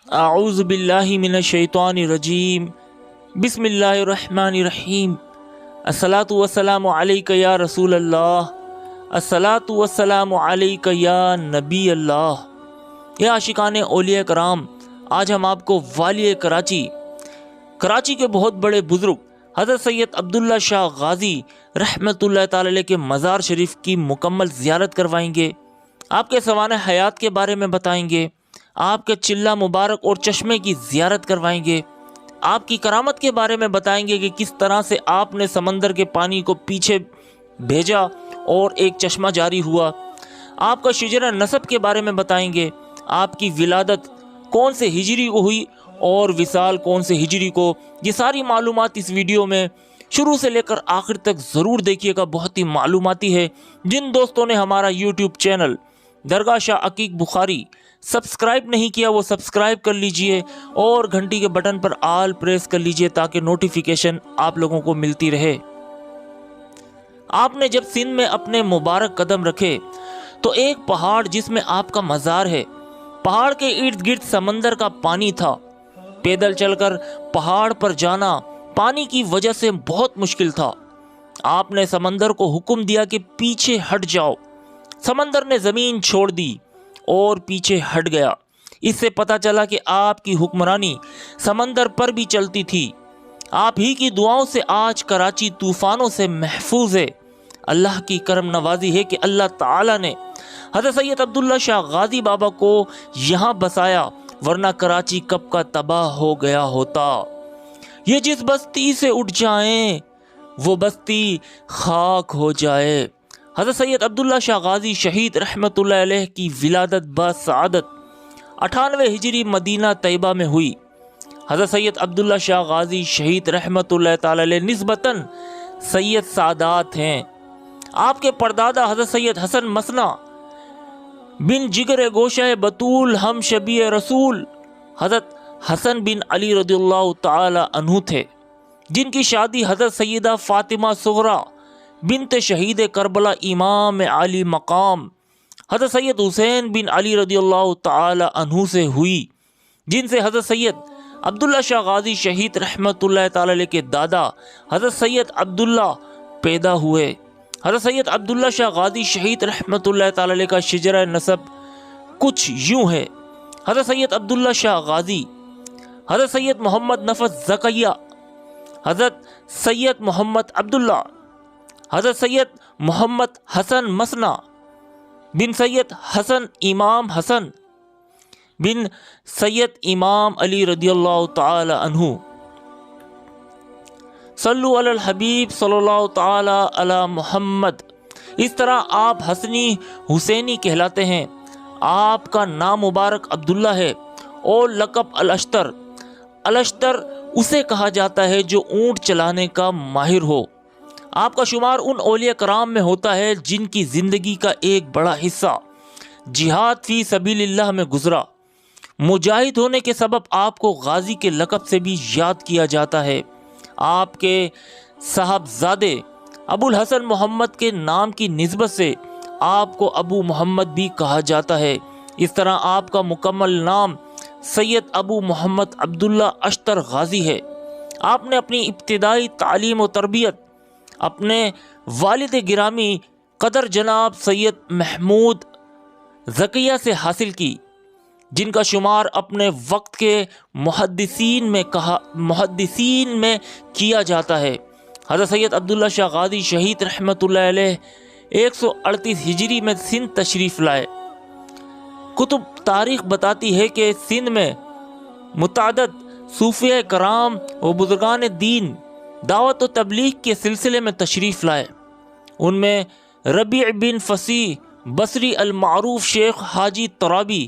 اعوذ باللہ من الشیطان الرجیم بسم اللہ الرحمن الرحیم الصلاۃ والسلام علیک یا رسول اللہ، الصلاۃ والسلام علیک یا نبی اللہ۔ یا عاشقان اولیاء کرام، آج ہم آپ کو والی کراچی کے بہت بڑے بزرگ حضرت سید عبداللہ شاہ غازی رحمۃ اللہ تعالی علیہ کے مزار شریف کی مکمل زیارت کروائیں گے، آپ کے سوانح حیات کے بارے میں بتائیں گے، آپ کے چلہ مبارک اور چشمے کی زیارت کروائیں گے، آپ کی کرامت کے بارے میں بتائیں گے کہ کس طرح سے آپ نے سمندر کے پانی کو پیچھے بھیجا اور ایک چشمہ جاری ہوا، آپ کا شجرہ نسب کے بارے میں بتائیں گے، آپ کی ولادت کون سے ہجری کو ہوئی اور وصال کون سے ہجری کو۔ یہ ساری معلومات اس ویڈیو میں شروع سے لے کر آخر تک ضرور دیکھیے گا، بہت ہی معلوماتی ہے۔ جن دوستوں نے ہمارا یوٹیوب چینل درگاہ شاہ عقیق بخاری سبسکرائب نہیں کیا وہ سبسکرائب کر لیجئے اور گھنٹی کے بٹن پر آل پریس کر لیجئے تاکہ نوٹیفیکیشن آپ لوگوں کو ملتی رہے۔ آپ نے جب سندھ میں اپنے مبارک قدم رکھے تو ایک پہاڑ جس میں آپ کا مزار ہے، پہاڑ کے ارد گرد سمندر کا پانی تھا۔ پیدل چل کر پہاڑ پر جانا پانی کی وجہ سے بہت مشکل تھا۔ آپ نے سمندر کو حکم دیا کہ پیچھے ہٹ جاؤ۔ سمندر نے زمین چھوڑ دی اور پیچھے ہٹ گیا۔ اس سے پتہ چلا کہ آپ کی حکمرانی سمندر پر بھی چلتی تھی۔ آپ ہی کی دعاؤں سے آج کراچی طوفانوں سے محفوظ ہے۔ اللہ کی کرم نوازی ہے کہ اللہ تعالی نے حضرت سید عبداللہ شاہ غازی بابا کو یہاں بسایا، ورنہ کراچی کب کا تباہ ہو گیا ہوتا۔ یہ جس بستی سے اٹھ جائیں وہ بستی خاک ہو جائے۔ حضرت سید عبداللہ شاہ غازی شہید رحمت اللہ علیہ کی ولادت بسعادت 98 ہجری مدینہ طیبہ میں ہوئی۔ حضرت سید عبداللہ شاہ غازی شہید رحمت اللہ تعالی علیہ نسبتاً سید سادات ہیں۔ آپ کے پردادا حضرت سید حسن مثنیٰ بن جگر گوشہ بطول ہم شبیہ رسول حضرت حسن بن علی رضی اللہ تعالی عنہ تھے، جن کی شادی حضرت سیدہ فاطمہ صغریٰ بنت شہید کربلا امام علی مقام حضرت سید حسین بن علی رضی اللہ تعالی عنہ سے ہوئی، جن سے حضرت سید عبداللہ شاہ غازی شہید رحمت اللہ تعالی علیہ کے دادا حضرت سید عبداللہ پیدا ہوئے۔ حضرت سید عبداللہ شاہ غازی شہید رحمت اللہ تعالی علیہ کا شجرہ نسب کچھ یوں ہے: حضرت سید عبداللہ شاہ غازی، حضرت سید محمد نفس زکیہ، حضرت سید محمد عبداللہ، حضرت سید محمد حسن مثنیٰ بن سید حسن امام حسن بن سید امام علی رضی اللہ تعالی عنہ۔ صلو علی الحبیب صلی اللہ تعالی علی محمد۔ اس طرح آپ حسنی حسینی کہلاتے ہیں۔ آپ کا نام مبارک عبداللہ ہے اور لقب الاشتر۔ الاشتر اسے کہا جاتا ہے جو اونٹ چلانے کا ماہر ہو۔ آپ کا شمار ان اولیاء کرام میں ہوتا ہے جن کی زندگی کا ایک بڑا حصہ جہاد فی سبیل اللہ میں گزرا۔ مجاہد ہونے کے سبب آپ کو غازی کے لقب سے بھی یاد کیا جاتا ہے۔ آپ کے صاحبزادے ابو الحسن محمد کے نام کی نسبت سے آپ کو ابو محمد بھی کہا جاتا ہے۔ اس طرح آپ کا مکمل نام سید ابو محمد عبداللہ اشتر غازی ہے۔ آپ نے اپنی ابتدائی تعلیم و تربیت اپنے والد گرامی قدر جناب سید محمود زکیہ سے حاصل کی، جن کا شمار اپنے وقت کے محدثین میں کیا جاتا ہے۔ حضرت سید عبداللہ شاہ غازی شہید رحمت اللہ علیہ 138 ہجری میں سندھ تشریف لائے۔ کتب تاریخ بتاتی ہے کہ سندھ میں متعدد صوفیاء کرام و بزرگان دین دعوت و تبلیغ کے سلسلے میں تشریف لائے۔ ان میں ربیع بن فصیح بصری المعروف شیخ حاجی ترابی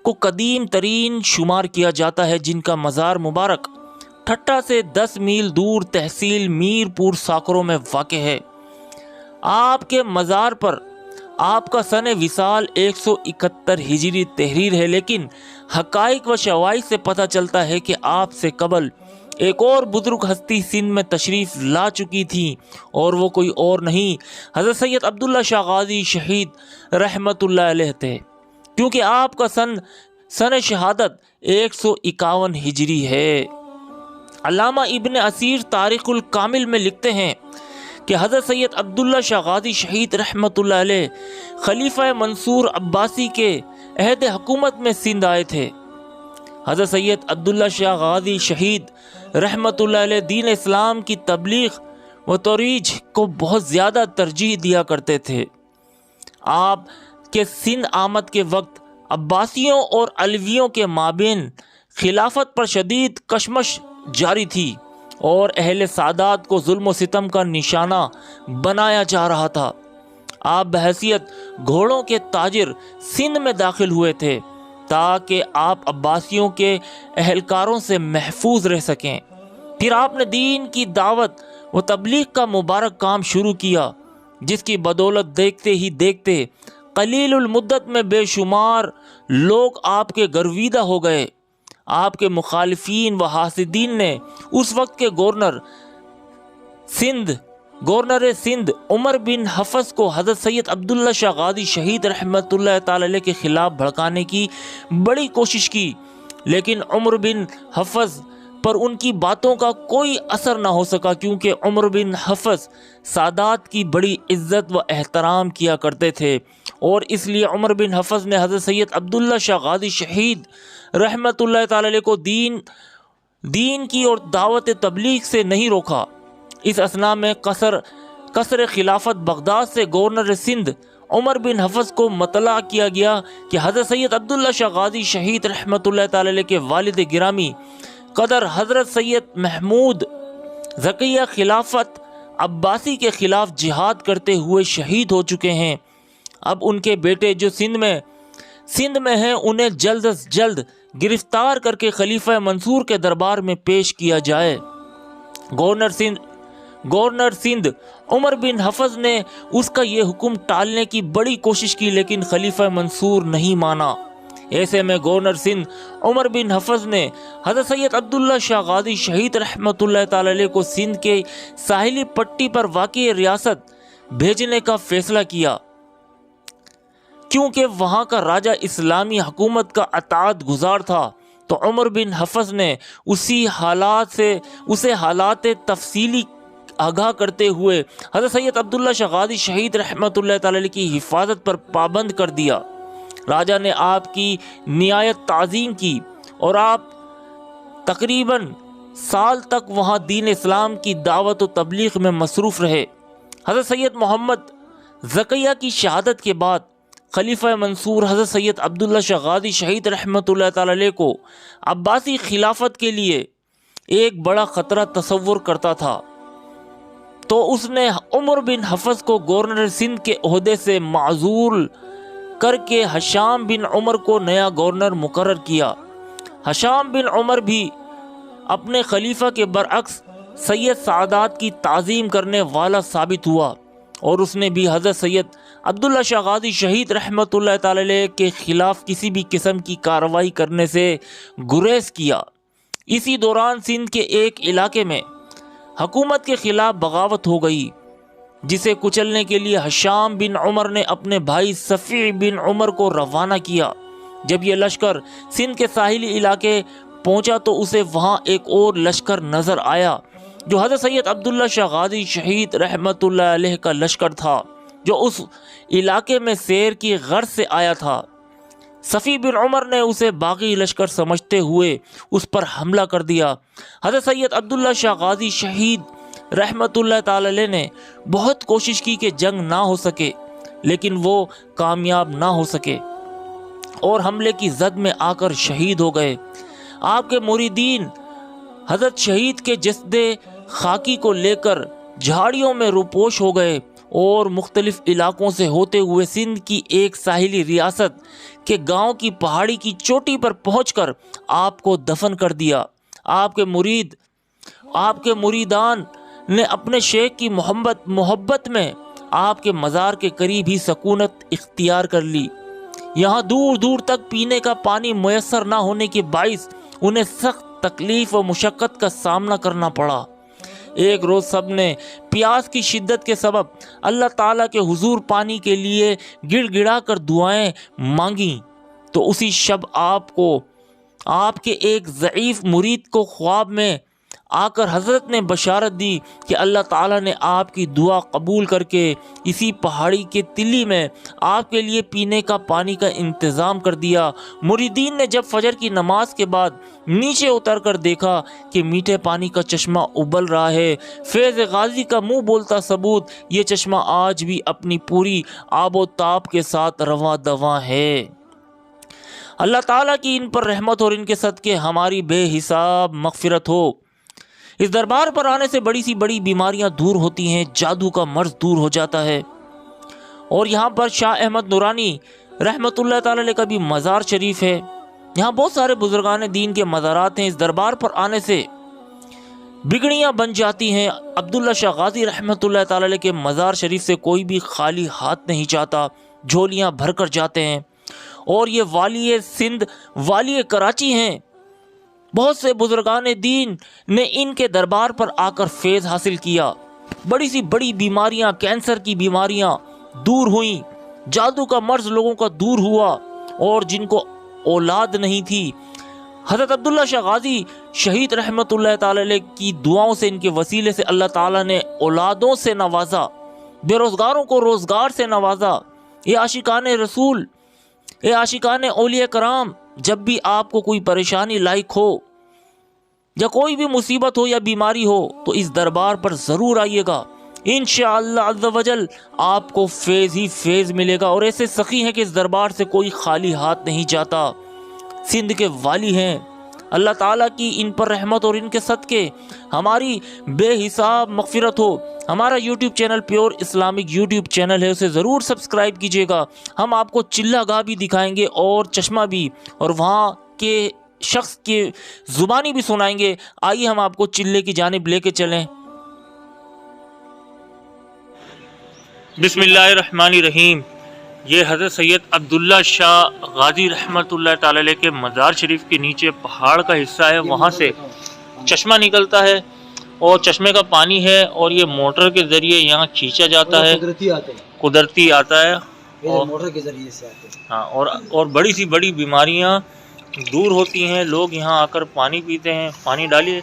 کو قدیم ترین شمار کیا جاتا ہے، جن کا مزار مبارک ٹھٹہ سے 10 میل دور تحصیل میر پور ساکروں میں واقع ہے۔ آپ کے مزار پر آپ کا سن وصال 171 ہجری تحریر ہے، لیکن حقائق و شواہد سے پتہ چلتا ہے کہ آپ سے قبل ایک اور بزرگ ہستی سندھ میں تشریف لا چکی تھی، اور وہ کوئی اور نہیں حضرت سید عبداللہ شاہ غازی شہید رحمت اللہ علیہ تھے۔ کیونکہ آپ کا سن سن شہادت 151 ہجری ہے۔ علامہ ابن اسیر تاریخ الکامل میں لکھتے ہیں کہ حضرت سید عبداللہ شاہ غازی شہید رحمۃ اللہ علیہ خلیفہ منصور عباسی کے عہد حکومت میں سندھ آئے تھے۔ حضرت سید عبداللہ شاہ غازی شہید رحمۃ اللہ علیہ دین اسلام کی تبلیغ و ترویج کو بہت زیادہ ترجیح دیا کرتے تھے۔ آپ کے سندھ آمد کے وقت عباسیوں اور علویوں کے مابین خلافت پر شدید کشمش جاری تھی اور اہل سادات کو ظلم و ستم کا نشانہ بنایا جا رہا تھا۔ آپ بحیثیت گھوڑوں کے تاجر سندھ میں داخل ہوئے تھے تاکہ آپ عباسیوں کے اہلکاروں سے محفوظ رہ سکیں۔ پھر آپ نے دین کی دعوت و تبلیغ کا مبارک کام شروع کیا، جس کی بدولت دیکھتے ہی دیکھتے قلیل المدت میں بے شمار لوگ آپ کے گرویدہ ہو گئے۔ آپ کے مخالفین و حاسدین نے اس وقت کے گورنر سندھ عمر بن حفص کو حضرت سید عبداللہ شاہ غازی شہید رحمۃ اللہ تعالی علیہ کے خلاف بھڑکانے کی بڑی کوشش کی، لیکن عمر بن حفص پر ان کی باتوں کا کوئی اثر نہ ہو سکا، کیونکہ عمر بن حفص سادات کی بڑی عزت و احترام کیا کرتے تھے، اور اس لیے عمر بن حفص نے حضرت سید عبداللہ شاہ غازی شہید رحمۃ اللہ تعالی علیہ کو دین کی اور دعوت تبلیغ سے نہیں روکا۔ اس اثناء میں قصر خلافت بغداد سے گورنر سندھ عمر بن حفص کو مطلع کیا گیا کہ حضرت سید عبداللہ شاہ غازی شہید رحمۃ اللہ تعالی علیہ کے والد گرامی قدر حضرت سید محمود ذکیہ خلافت عباسی کے خلاف جہاد کرتے ہوئے شہید ہو چکے ہیں۔ اب ان کے بیٹے جو سندھ میں ہیں انہیں جلد از جلد گرفتار کر کے خلیفہ منصور کے دربار میں پیش کیا جائے۔ گورنر سندھ عمر بن حفص نے اس کا یہ حکم ٹالنے کی بڑی کوشش کی، لیکن خلیفہ منصور نہیں مانا۔ ایسے میں گورنر سندھ عمر بن حفص نے حضرت سید عبداللہ شاہ غازی شہید رحمۃ اللہ تعالی علیہ کو سندھ کے ساحلی پٹی پر واقع ریاست بھیجنے کا فیصلہ کیا، کیونکہ وہاں کا راجہ اسلامی حکومت کا اطاعت گزار تھا۔ تو عمر بن حفص نے اسے حالات تفصیلی آگاہ کرتے ہوئے حضرت سید عبداللہ شاہ غازی شہید رحمۃ اللہ تعالی علیہ کی حفاظت پر پابند کر دیا۔ راجہ نے آپ کی نہایت تعظیم کی اور آپ تقریباً سال تک وہاں دین اسلام کی دعوت و تبلیغ میں مصروف رہے۔ حضرت سید محمد ذکیہ کی شہادت کے بعد خلیفہ منصور حضرت سید عبداللہ شاہ غازی شہید رحمۃ اللہ تعالی علیہ کو عباسی خلافت کے لیے ایک بڑا خطرہ تصور کرتا تھا، تو اس نے عمر بن حفص کو گورنر سندھ کے عہدے سے معزول کر کے ہشام بن عمر کو نیا گورنر مقرر کیا۔ ہشام بن عمر بھی اپنے خلیفہ کے برعکس سید سعادات کی تعظیم کرنے والا ثابت ہوا، اور اس نے بھی حضرت سید عبداللہ شاہ غازی شہید رحمۃ اللہ تعالی علیہ کے خلاف کسی بھی قسم کی کارروائی کرنے سے گریز کیا۔ اسی دوران سندھ کے ایک علاقے میں حکومت کے خلاف بغاوت ہو گئی، جسے کچلنے کے لیے ہشام بن عمر نے اپنے بھائی صفی بن عمر کو روانہ کیا۔ جب یہ لشکر سندھ کے ساحلی علاقے پہنچا تو اسے وہاں ایک اور لشکر نظر آیا، جو حضرت سید عبداللہ شاہ غازی شہید رحمۃ اللہ علیہ کا لشکر تھا، جو اس علاقے میں سیر کی غرض سے آیا تھا۔ صفی بن عمر نے اسے باغی لشکر سمجھتے ہوئے اس پر حملہ کر دیا۔ حضرت سید عبداللہ شاہ غازی شہید رحمۃ اللہ تعالی علیہ نے بہت کوشش کی کہ جنگ نہ ہو سکے، لیکن وہ کامیاب نہ ہو سکے اور حملے کی زد میں آ کر شہید ہو گئے۔ آپ کے مریدین حضرت شہید کے جسد خاکی کو لے کر جھاڑیوں میں روپوش ہو گئے اور مختلف علاقوں سے ہوتے ہوئے سندھ کی ایک ساحلی ریاست کے گاؤں کی پہاڑی کی چوٹی پر پہنچ کر آپ کو دفن کر دیا۔ آپ کے مریدان نے اپنے شیخ کی محبت میں آپ کے مزار کے قریب ہی سکونت اختیار کر لی۔ یہاں دور دور تک پینے کا پانی میسر نہ ہونے کے باعث انہیں سخت تکلیف و مشقت کا سامنا کرنا پڑا۔ ایک روز سب نے پیاس کی شدت کے سبب اللہ تعالیٰ کے حضور پانی کے لیے گڑ گڑا کر دعائیں مانگیں۔ تو اسی شب آپ کو آپ کے ایک ضعیف مرید کو خواب میں آ کر حضرت نے بشارت دی کہ اللہ تعالیٰ نے آپ کی دعا قبول کر کے اسی پہاڑی کے تلی میں آپ کے لیے پینے کا پانی کا انتظام کر دیا۔ مریدین نے جب فجر کی نماز کے بعد نیچے اتر کر دیکھا کہ میٹھے پانی کا چشمہ ابل رہا ہے۔ فیض غازی کا منہ بولتا ثبوت، یہ چشمہ آج بھی اپنی پوری آب و تاب کے ساتھ رواں دواں ہے۔ اللہ تعالیٰ کی ان پر رحمت اور ان کے صدقے ہماری بے حساب مغفرت ہو۔ اس دربار پر آنے سے بڑی سی بڑی بیماریاں دور ہوتی ہیں، جادو کا مرض دور ہو جاتا ہے۔ اور یہاں پر شاہ احمد نورانی رحمت اللہ تعالی علیہ کا بھی مزار شریف ہے۔ یہاں بہت سارے بزرگان دین کے مزارات ہیں۔ اس دربار پر آنے سے بگڑیاں بن جاتی ہیں۔ عبداللہ شاہ غازی رحمت اللہ تعالی علیہ کے مزار شریف سے کوئی بھی خالی ہاتھ نہیں جاتا، جھولیاں بھر کر جاتے ہیں۔ اور یہ والی سندھ، والی کراچی ہیں۔ بہت سے بزرگان دین نے ان کے دربار پر آ کر فیض حاصل کیا۔ بڑی سی بڑی بیماریاں، کینسر کی بیماریاں دور ہوئیں، جادو کا مرض لوگوں کا دور ہوا، اور جن کو اولاد نہیں تھی، حضرت عبداللہ شاہ غازی شہید رحمت اللہ تعالی علیہ کی دعاؤں سے، ان کے وسیلے سے اللہ تعالیٰ نے اولادوں سے نوازا، بے روزگاروں کو روزگار سے نوازا۔ یہ عاشقان رسول، اے عاشقان اولیاء کرام، جب بھی آپ کو کوئی پریشانی لاحق ہو یا کوئی بھی مصیبت ہو یا بیماری ہو تو اس دربار پر ضرور آئیے گا۔ انشاءاللہ عز و جل آپ کو فیض ہی فیض ملے گا۔ اور ایسے سخی ہیں کہ اس دربار سے کوئی خالی ہاتھ نہیں جاتا۔ سندھ کے والی ہیں۔ اللہ تعالیٰ کی ان پر رحمت اور ان کے صدقے ہماری بے حساب مغفرت ہو۔ ہمارا YouTube channel pure Islamic YouTube channel ہے، اسے ضرور سبسکرائب کیجیے گا۔ ہم آپ کو چلہ گاہ بھی دکھائیں گے اور چشمہ بھی، اور وہاں کے شخص کی زبانی بھی سنائیں گے۔ آئیے ہم آپ کو چلے کی جانب لے کے چلیں۔ بسم اللہ الرحمن الرحیم۔ یہ حضرت سید عبداللہ شاہ غازی رحمت اللہ تعالی علیہ کے مزار شریف کے نیچے پہاڑ کا حصہ ہے، وہاں سے چشمہ نکلتا ہے اور چشمے کا پانی ہے، اور یہ موٹر کے ذریعے یہاں کھینچا جاتا ہے، قدرتی آتا ہے، اور موٹر کے ذریعے سے آتے ہیں۔ ہاں، اور بڑی سی بڑی بیماریاں دور ہوتی ہیں۔ لوگ یہاں آ کر پانی پیتے ہیں۔ پانی ڈالیے،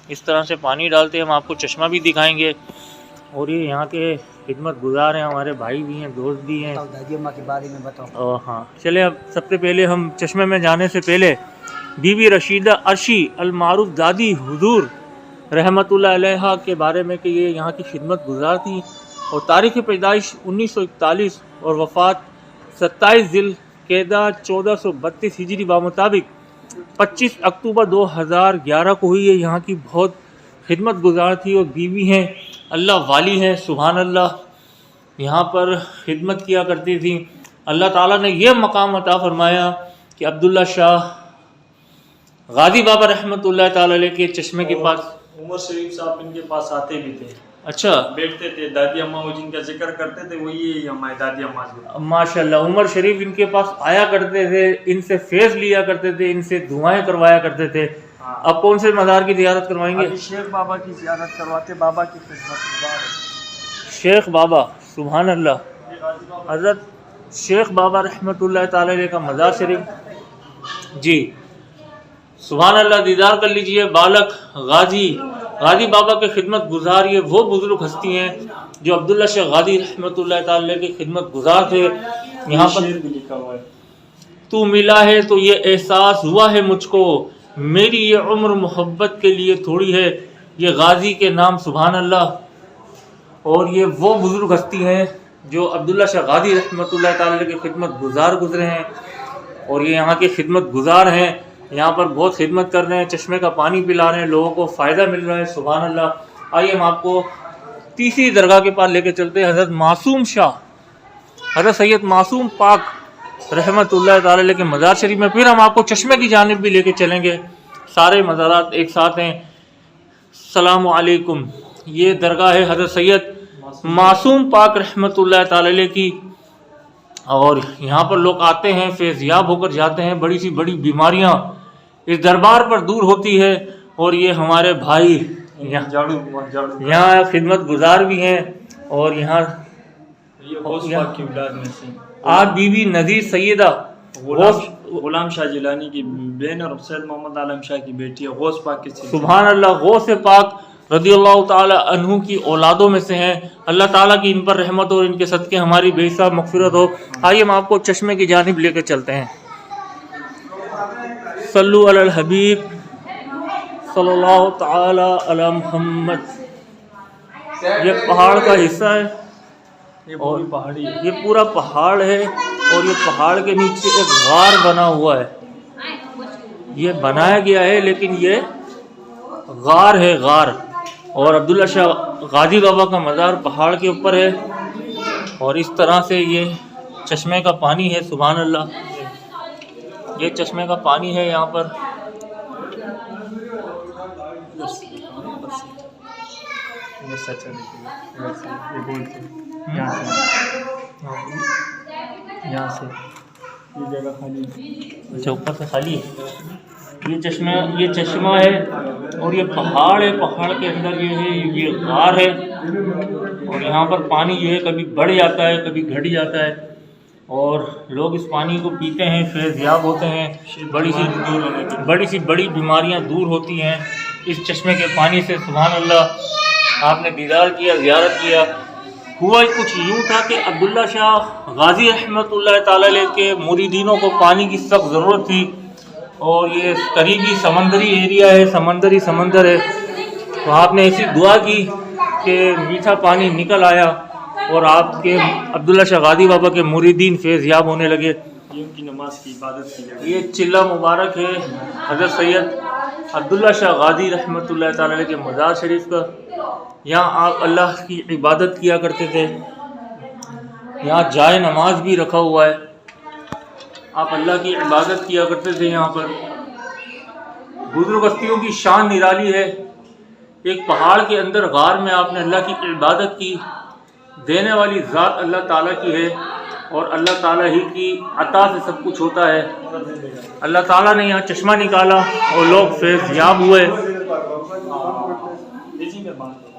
اس طرح سے پانی ڈالتے ہیں۔ ہم آپ کو چشمہ بھی دکھائیں گے، اور یہ یہاں کے خدمت گزار ہیں، ہمارے بھائی بھی ہیں، دوست بھی ہیں۔ دادی اماں کے بارے میں بتاؤ۔ ہاں، چلے اب سب سے پہلے ہم چشمے میں جانے سے پہلے بی بی رشیدہ عرشی المعروف دادی حضور رحمت اللہ علیہ کے بارے میں، کہ یہ یہاں کی خدمت گزار تھی، اور تاریخ پیدائش 1941 اور وفات 27 ذی القعدہ 1432 ہجری بمطابق 25 اکتوبر 2011 کو ہوئی ہے۔ یہاں کی بہت خدمت گزار تھی اور بیوی ہیں، اللہ والی ہیں، سبحان اللہ، یہاں پر خدمت کیا کرتی تھی۔ اللہ تعالیٰ نے یہ مقام عطا فرمایا کہ عبداللہ شاہ غازی بابا رحمت اللہ تعالی علیہ کے چشمے کے پاس عمر شریف صاحب ان کے پاس آتے بھی تھے، اچھا بیٹھتے تھے۔ دادی اماں وہ جن کا ذکر کرتے تھے وہی ہمارے دادی اماں۔ ماشاء اللہ، عمر شریف ان کے پاس آیا کرتے تھے، ان سے فیض لیا کرتے تھے، ان سے دعائیں کروایا کرتے تھے۔ اب کون سے مزار کی زیارت کروائیں گے؟ شیخ بابا کی زیارت کرواتے، بابا کی خدمت۔ شیخ بابا، سبحان اللہ، حضرت شیخ بابا رحمت اللہ تعالی علیہ کا مزار شریف، جی سبحان اللہ، دیدار کر لیجئے۔ بالک غازی بابا کے خدمت گزار، یہ وہ بزرگ ہستی ہیں جو عبداللہ شاہ غازی رحمت اللہ تعالی علیہ کی خدمت گزار تھے۔ یہاں پر بھی لکھا ہوا ہے، تو ملا ہے تو یہ احساس ہوا ہے مجھ کو، میری یہ عمر محبت کے لیے تھوڑی ہے، یہ غازی کے نام، سبحان اللہ۔ اور یہ وہ بزرگ ہستی ہیں جو عبداللہ شاہ غازی رحمت اللہ تعالی علیہ کی خدمت گزار گزرے ہیں، اور یہ یہاں کے خدمت گزار ہیں، یہاں پر بہت خدمت کر رہے ہیں، چشمے کا پانی پلا رہے ہیں، لوگوں کو فائدہ مل رہا ہے، سبحان اللہ۔ آئیے ہم آپ کو تیسری درگاہ کے پاس لے کے چلتے ہیں، حضرت معصوم شاہ، حضرت سید معصوم پاک رحمت اللہ تعالی علیہ کے مزار شریف میں۔ پھر ہم آپ کو چشمے کی جانب بھی لے کے چلیں گے، سارے مزارات ایک ساتھ ہیں۔ السلام علیکم، یہ درگاہ ہے حضرت سید معصوم پاک رحمت اللہ تعالی علیہ کی، اور یہاں پر لوگ آتے ہیں، فیض یاب ہو کر جاتے ہیں۔ بڑی سی بڑی بیماریاں اس دربار پر دور ہوتی ہے، اور یہ ہمارے بھائی یہاں خدمت گزار بھی ہیں، اور یہاں آپ بی بی نذیر سیدہ غلام شاہ جیلانی کی بہن اور سید محمد عالم شاہ کی بیٹی ہے، غوث پاک کی سلسلے۔ سبحان اللہ، غوث پاک رضی اللہ تعالی عنہ کی اولادوں میں سے ہیں۔ اللہ تعالیٰ کی ان پر رحمت اور ان کے صدقے ہماری بے حساب مغفرت ہو۔ آئیے ہم آپ کو چشمے کی جانب لے کر چلتے ہیں۔ صلو علی الحبیب صلی اللہ تعالی علی محمد۔ یہ پہاڑ کا حصہ ہے، یہ پوری پہاڑی ہے۔ یہ پورا پہاڑ ہے اور یہ پہاڑ کے نیچے ایک غار بنا ہوا ہے۔ یہ بنایا گیا ہے لیکن یہ غار ہے، غار۔ اور عبداللہ شاہ غازی بابا کا مزار پہاڑ کے اوپر ہے، اور اس طرح سے یہ چشمے کا پانی ہے۔ سبحان اللہ، یہ چشمے کا پانی ہے یہاں پر۔ یہاں سے یہ جگہ خالی اچھا، اوپر سے خالی ہے۔ یہ چشمہ ہے اور یہ پہاڑ ہے، پہاڑ کے اندر یہ ہے، یہ غار ہے، اور یہاں پر پانی جو ہے کبھی بڑھ جاتا ہے کبھی گھٹ جاتا ہے، اور لوگ اس پانی کو پیتے ہیں، فیض یاب ہوتے ہیں، بڑی بڑی بیماریاں دور ہوتی ہیں اس چشمے کے پانی سے۔ سبحان اللہ، آپ نے دیدار کیا، زیارت کیا۔ ہوا کچھ یوں تھا کہ عبداللہ شاہ غازی رحمۃ اللہ تعالی علیہ کے مریدینوں کو پانی کی سخت ضرورت تھی، اور یہ قریبی سمندری ایریا ہے، سمندر ہے، تو آپ نے ایسی دعا کی کہ میٹھا پانی نکل آیا، اور آپ کے عبداللہ شاہ غازی بابا کے مریدین فیض یاب ہونے لگے۔ یہ ان کی نماز کی عبادت کی جگہ۔ یہ چلہ مبارک ہے حضرت سید عبداللہ شاہ غازی رحمۃ اللہ تعالی علیہ کے مزار شریف کا۔ یہاں آپ اللہ کی عبادت کیا کرتے تھے، یہاں جائے نماز بھی رکھا ہوا ہے، آپ اللہ کی عبادت کیا کرتے تھے یہاں پر۔ بزرگ ہستیوں کی شان نرالی ہے، ایک پہاڑ کے اندر غار میں آپ نے اللہ کی عبادت کی۔ دینے والی ذات اللہ تعالیٰ کی ہے، اور اللہ تعالیٰ ہی کی عطا سے سب کچھ ہوتا ہے۔ اللہ تعالیٰ نے یہاں چشمہ نکالا اور لوگ فیض یاب ہوئے۔ اسی میں بات ہے۔